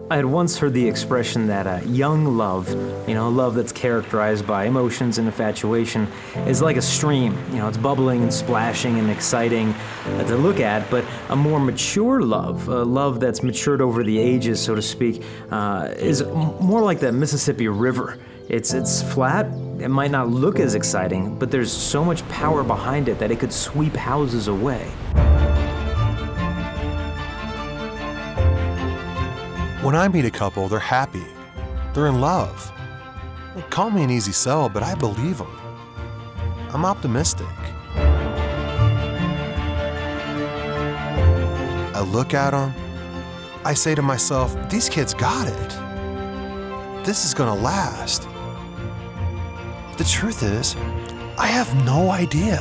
I had once heard the expression that young love, love that's characterized by emotions and infatuation, is like a stream. It's bubbling and splashing and exciting to look at, but a more mature love, a love that's matured over the ages, so to speak, is more like the Mississippi River. It's flat, it might not look as exciting, but there's so much power behind it that it could sweep houses away. When I meet a couple, they're happy. They're in love. Call me an easy sell, but I believe them. I'm optimistic. I look at them. I say to myself, these kids got it. This is gonna last. The truth is, I have no idea.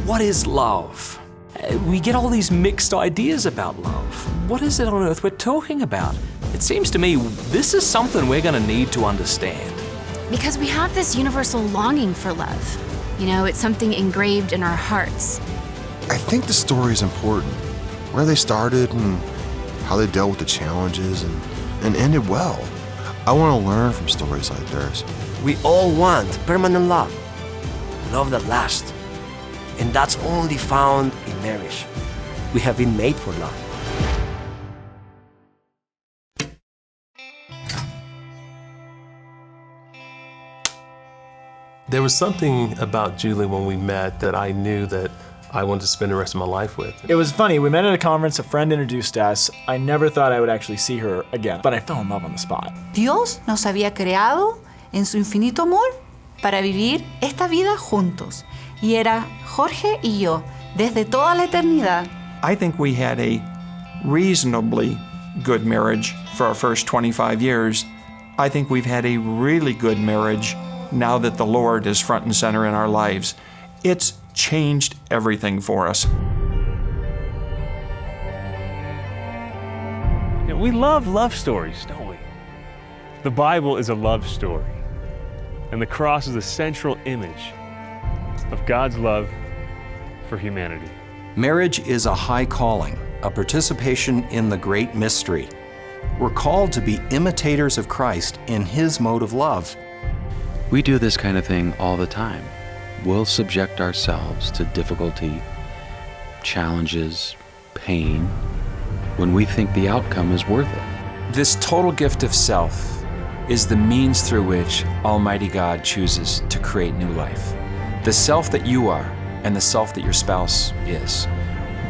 What is love? We get all these mixed ideas about love. What is it on earth we're talking about? It seems to me this is something we're going to need to understand. Because we have this universal longing for love. It's something engraved in our hearts. I think the story is important. Where they started and how they dealt with the challenges and ended well. I want to learn from stories like theirs. We all want permanent love. Love that lasts. And that's only found in marriage. We have been made for love. There was something about Julie when we met that I knew that I wanted to spend the rest of my life with. It was funny, we met at a conference, a friend introduced us. I never thought I would actually see her again, but I fell in love on the spot. Dios nos había creado en su infinito amor para vivir esta vida juntos. Y era Jorge y yo, desde toda la eternidad. I think we had a reasonably good marriage for our first 25 years. I think we've had a really good marriage now that the Lord is front and center in our lives. It's changed everything for us. We love love stories, don't we? The Bible is a love story, and the cross is the central image of God's love for humanity. Marriage is a high calling, a participation in the great mystery. We're called to be imitators of Christ in His mode of love. We do this kind of thing all the time. We'll subject ourselves to difficulty, challenges, pain, when we think the outcome is worth it. This total gift of self is the means through which Almighty God chooses to create new life. The self that you are and the self that your spouse is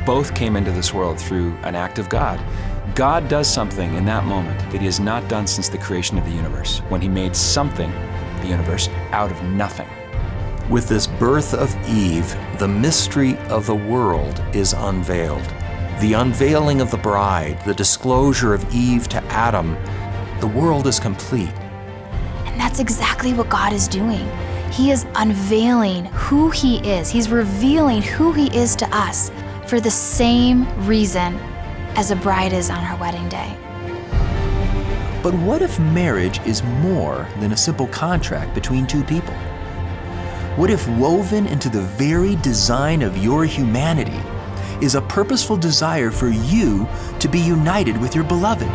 both came into this world through an act of God. God does something in that moment that He has not done since the creation of the universe, when He made something, the universe, out of nothing. With this birth of Eve, the mystery of the world is unveiled. The unveiling of the bride, the disclosure of Eve to Adam, the world is complete. And that's exactly what God is doing. He is unveiling who He is. He's revealing who He is to us for the same reason as a bride is on her wedding day. But what if marriage is more than a simple contract between two people? What if woven into the very design of your humanity is a purposeful desire for you to be united with your beloved?